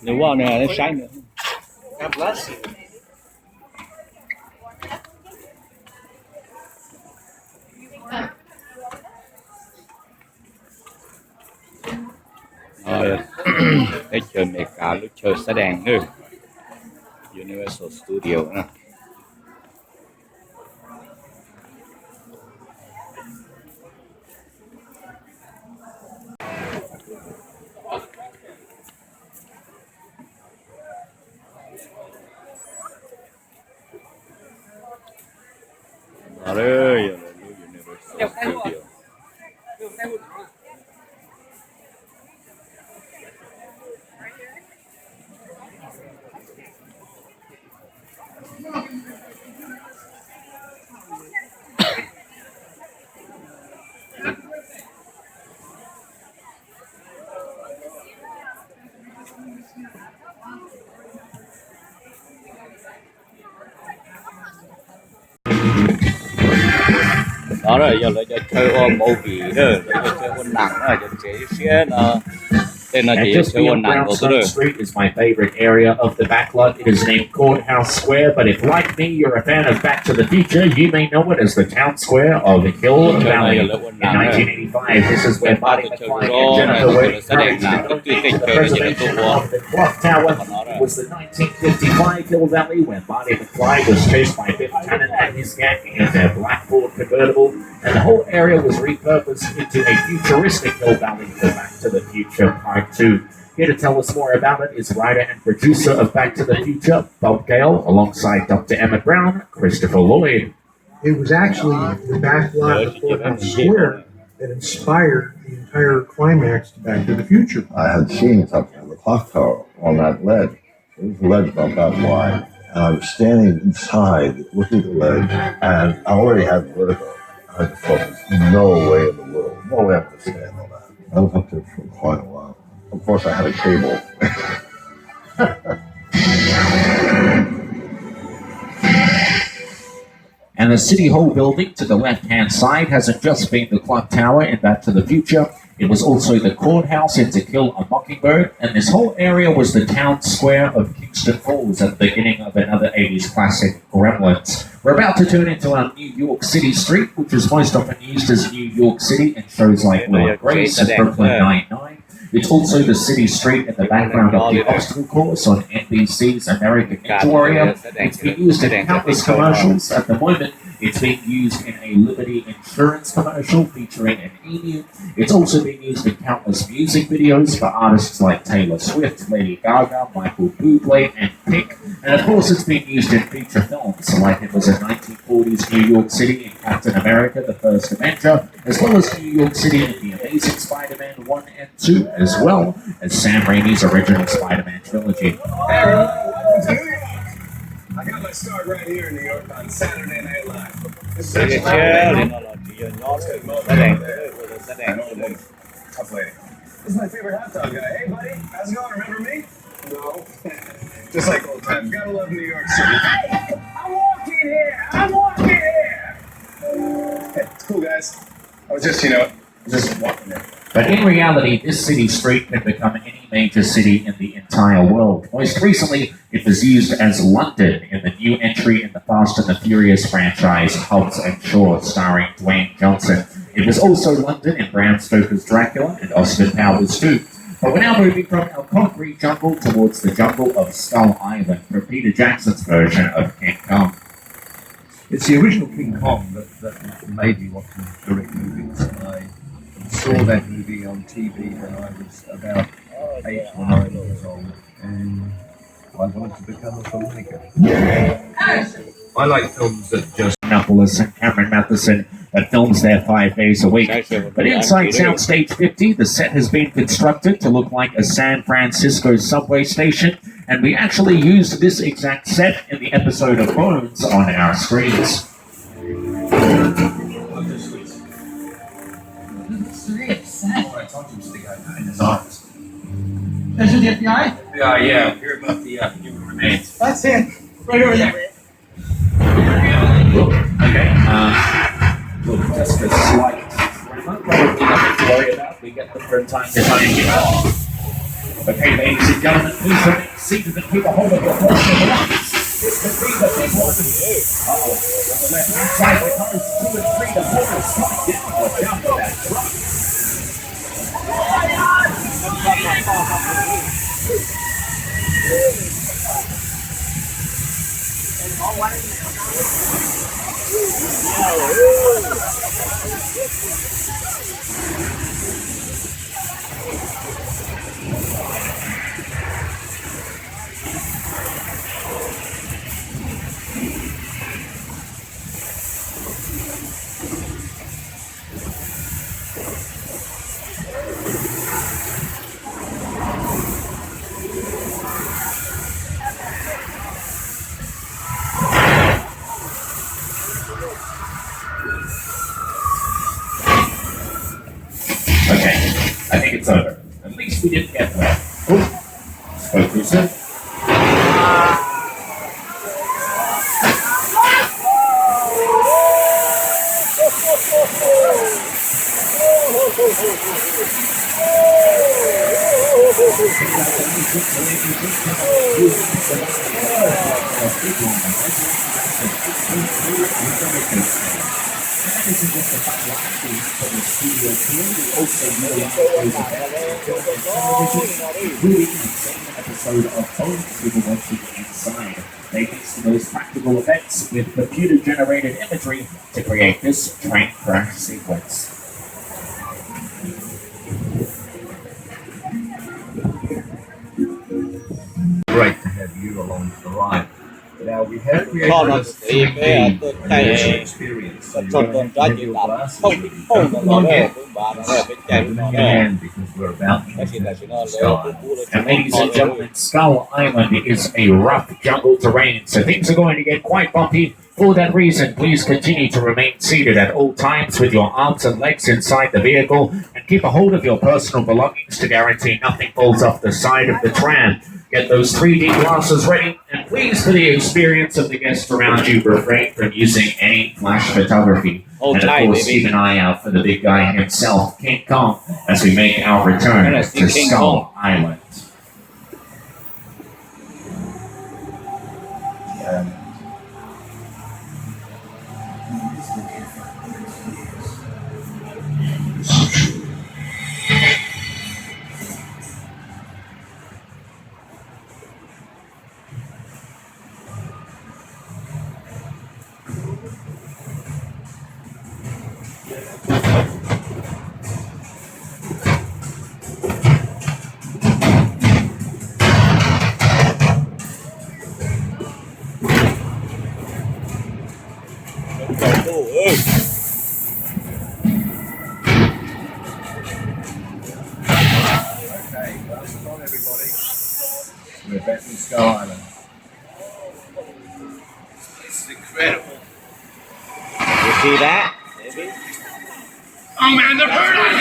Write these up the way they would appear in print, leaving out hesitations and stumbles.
Nếu vào này nó xanh nữa. God bless you. Cái chơi mẹ cá lúc chơi xa đèn nữa. Universal Studio nữa. Đó đây, Universal Studio. Đó rồi giờ lại chơi ôm movie nữa, lại chơi ôn nặng nữa, giờ chế nó tên là chỉ chơi ôn nặng của tôi rồi. Street is my favorite area of the backlot. It is named Courthouse Square, but if like me you're a fan of Back to the Future, you may know it as the town square of Hill Valley. In 1985, this is where Marty McFly and Jennifer Wade the preservation of the clock tower. It was the 1955 Hill Valley when Marty McFly was chased by Biff Tannen and his gang in their black Ford convertible, and the whole area was repurposed into a futuristic Hill Valley for Back to the Future Part 2. Here to tell us more about it is writer and producer of Back to the Future, Bob Gale, alongside Dr. Emmett Brown, Christopher Lloyd. It was actually the back lot of Courthouse Square that inspired the entire climax to Back to the Future. I had seen something on the clock tower on that ledge. It was a ledge about that wide. And I was standing inside looking at the ledge, and I already had vertigo. I just thought there's no way in the world, no way I could stand on that. I was up there for quite a while. Of course, I had a cable. And the City Hall building to the left-hand side hasn't just been the clock tower in Back to the Future. It was also the courthouse in To Kill a Mockingbird, and this whole area was the town square of Kingston Falls at the beginning of another 80s classic, Gremlins. We're about to turn into our New York City street, which is most often used as New York City in shows like Will and Grace and Brooklyn Nine-Nine. It's also the city street in the background of the obstacle course on NBC's American Ninja Warrior. It's been used in countless commercials. At the moment, it's being used in a Liberty Insurance commercial featuring an emu. It's also been used in countless music videos for artists like Taylor Swift, Lady Gaga, Michael Bublé, and Pink. And of course, it's been used in feature films, like it was in 1940s New York City in Captain America, the First Avenger, as well as New York City in The Amazing Spider-Man 1 and 2, as well as Sam Raimi's original Spider-Man trilogy. Hey everyone, welcome to New York. I got my start right here in New York on Saturday Night Live. This is actually tough lady. This is my favorite hot dog guy. Hey buddy, how's it going? Remember me? No. Just like old times. Gotta love New York City. Hey, I'm walking here. I'm walking here. Hey, it's cool guys. I was just, just walking there. But in reality, this city street can become any major city in the entire world. Most recently, it was used as London in the new entry in the Fast and the Furious franchise, Hobbs and Shaw, starring Dwayne Johnson. It was also London in Bram Stoker's Dracula and Austin Powers too. But we're now moving from our concrete jungle towards the jungle of Skull Island for Peter Jackson's version of King Kong. It's the original King Kong that made me want to direct movies. I saw that movie on TV when I was about 8 or 9 years old, and I wanted to become a filmmaker. I like films that just Minneapolis and Cameron Matheson that films there 5 days a week. But inside Soundstage 50, the set has been constructed to look like a San Francisco subway station, and we actually used this exact set in the episode of Bones on our screens. I told him to stick out in his arms. This is the FBI? Yeah, hear about the human remains. That's it. Right over there. Okay, look, just a slight tremor, probably nothing to worry about. We get them from time to time. Okay, ladies and gentlemen, please remain seated and keep a hold of your personal belongings. This could be the big one. Uh-oh. On the left-hand side, the cars 2 and 3, the motors coming down. Watch out for that truck. Okay, I think it's over. At least we didn't get there. Spoke too soon. This is just a couple of actors from the studio here. We also know including the same episode of Phones we were watching inside. They mixed those practical effects with computer-generated imagery to create this train crash sequence. Great to have you along for the ride. Now we have created Con a nó thì cái tôi tay experience. So cho you're con going to cho have chị your làm glasses không with you. không Don't nó forget này cũng bà nó này bên chạy Open nó your này hand because we're about cái to gì là chị nó sky. And ladies and gentlemen, Skull Island is a rough jungle terrain, so things are going to get quite bumpy. For that reason, please continue to remain seated at all times with your arms and legs inside the vehicle and keep a hold of your personal belongings to guarantee nothing falls off the side of the tram. Get those 3D glasses ready, and please, for the experience of the guests around you, refrain from using any flash photography. Hold And of tight, course, baby. keep an eye out for the big guy himself, King Kong, as we make our return Let's see to King Skull Island. Okay, glasses on everybody. We're back in Skull Island. This is incredible. You see that, baby? Oh man, they're burning!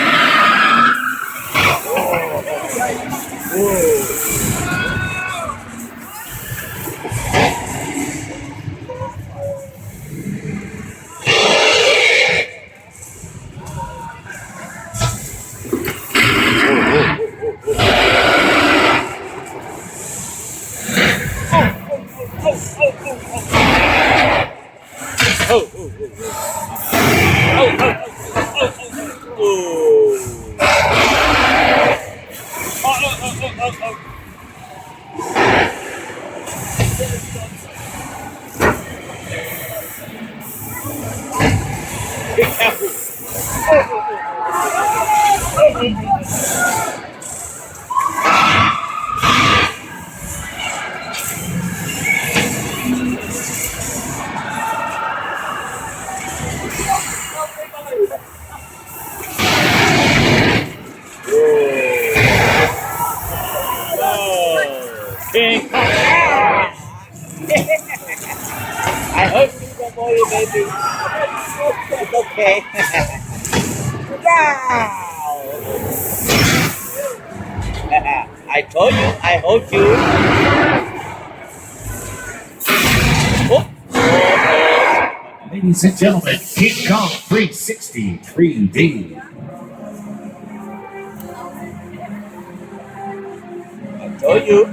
King Kong. I hope you don't worry, baby. It's okay. Wow. I told you, I hold you. Oh. Ladies and gentlemen, King Kong 360 3D. show you.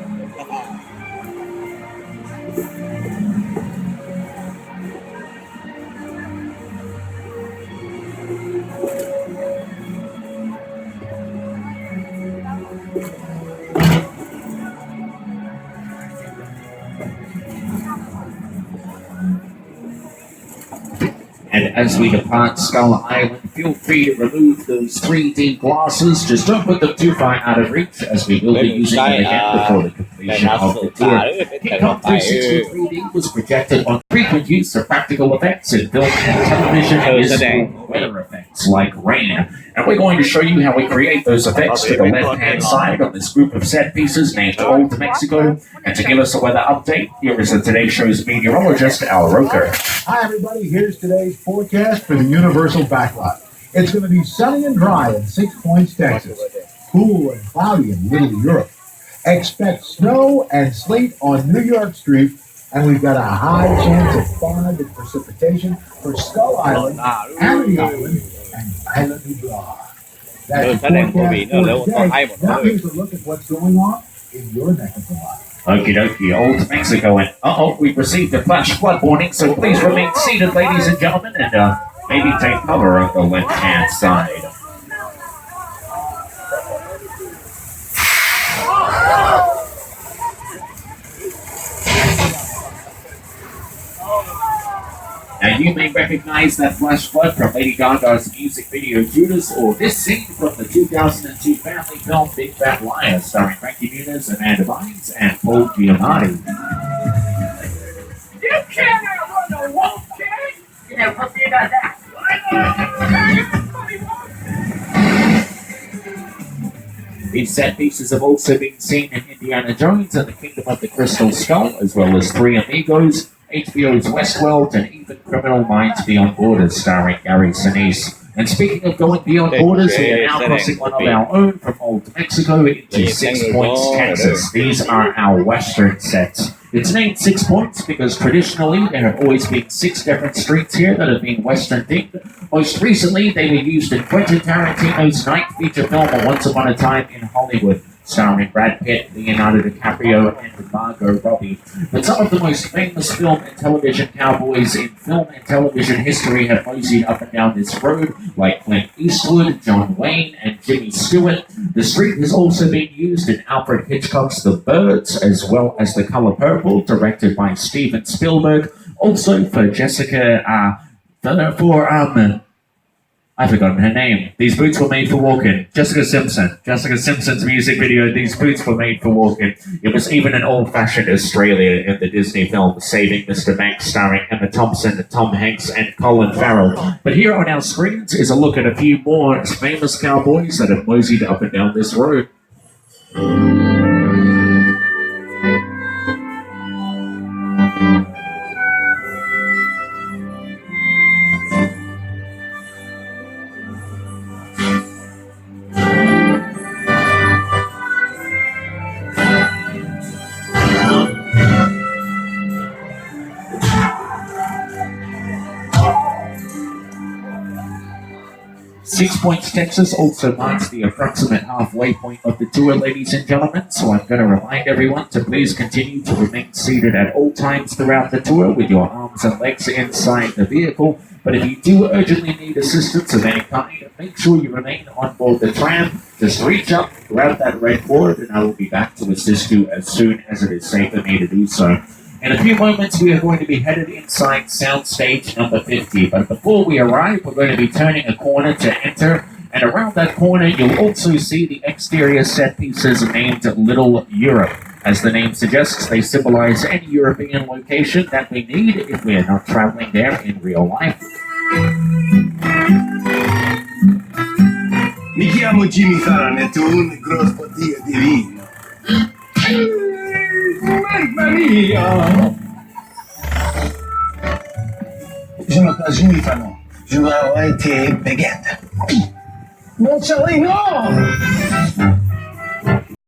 And as we depart Skull Island, feel free to remove those 3D glasses. Just don't put them too far out of reach, as we will be using them again before the completion of the tour. Kingdom 360 3D was projected on frequent use of practical effects in film and television and useful weather effects like rain. And we're going to show you how we create those effects to the left-hand side on this group of set pieces named Old Mexico. And to give us a weather update, here is the Today Show's meteorologist, Al Roker. Hi, everybody. Here's today's forecast for the Universal Backlot. It's going to be sunny and dry in 6 Points, Texas. Cool and cloudy in Little Europe. Expect snow and sleet on New York Street. And we've got a high chance of fog and precipitation for Skull Island, Amity Island, and Isla Nublar. That's the forecast for today. Now here's a look at what's going on in your neck of the woods. Okie dokie, Old Mexico, and we've received a flash flood warning, so please remain seated, ladies and gentlemen, and maybe take cover on the left-hand side. Now you may recognize that flash flood from Lady Gaga's music video Judas, or this scene from the 2002 family film Big Fat Liar, starring Frankie Muniz, Amanda Bynes, and Paul Giamatti. You cannot run a wolf, kid! You know, what do you got that? These set pieces have also been seen in Indiana Jones and the Kingdom of the Crystal Skull, as well as Three Amigos, HBO's Westworld, and even Criminal Minds Beyond Borders, starring Gary Sinise. And speaking of going beyond borders, we are now crossing one of our own from Old Mexico into 6 Points, Texas. These are our Western sets. It's named 6 Points because traditionally there have always been 6 different streets here that have been Western themed. Most recently, they were used in Quentin Tarantino's ninth feature film, Once Upon a Time in Hollywood, starring Brad Pitt, Leonardo DiCaprio, and Margot Robbie. But some of the most famous film and television cowboys in film and television history have moseyed up and down this road, like Clint Eastwood, John Wayne, and Jimmy Stewart. The street has also been used in Alfred Hitchcock's The Birds, as well as The Color Purple, directed by Steven Spielberg. Also for I've forgotten her name. These boots were made for walking. Jessica Simpson. Jessica Simpson's music video, These Boots Were Made for Walking. It was even an old-fashioned Australia in the Disney film Saving Mr. Banks, starring Emma Thompson, Tom Hanks, and Colin Farrell. But here on our screens is a look at a few more famous cowboys that have moseyed up and down this road. 6 Points, Texas also marks the approximate halfway point of the tour, ladies and gentlemen, so I'm going to remind everyone to please continue to remain seated at all times throughout the tour with your arms and legs inside the vehicle. But if you do urgently need assistance of any kind, make sure you remain on board the tram. Just reach up, grab that red cord, and I will be back to assist you as soon as it is safe for me to do so. In a few moments, we are going to be headed inside soundstage number 50, but before we arrive, we're going to be turning a corner to enter, and around that corner, you'll also see the exterior set pieces named Little Europe. As the name suggests, they symbolize any European location that we need if we are not traveling there in real life. Mi chiamo Jimmy Fallon e tu un grosso bottiglia di vino. Mamma mia! Je m'appelle Jimmy Fallon. Je vais avoir été baguette. Mozzarella!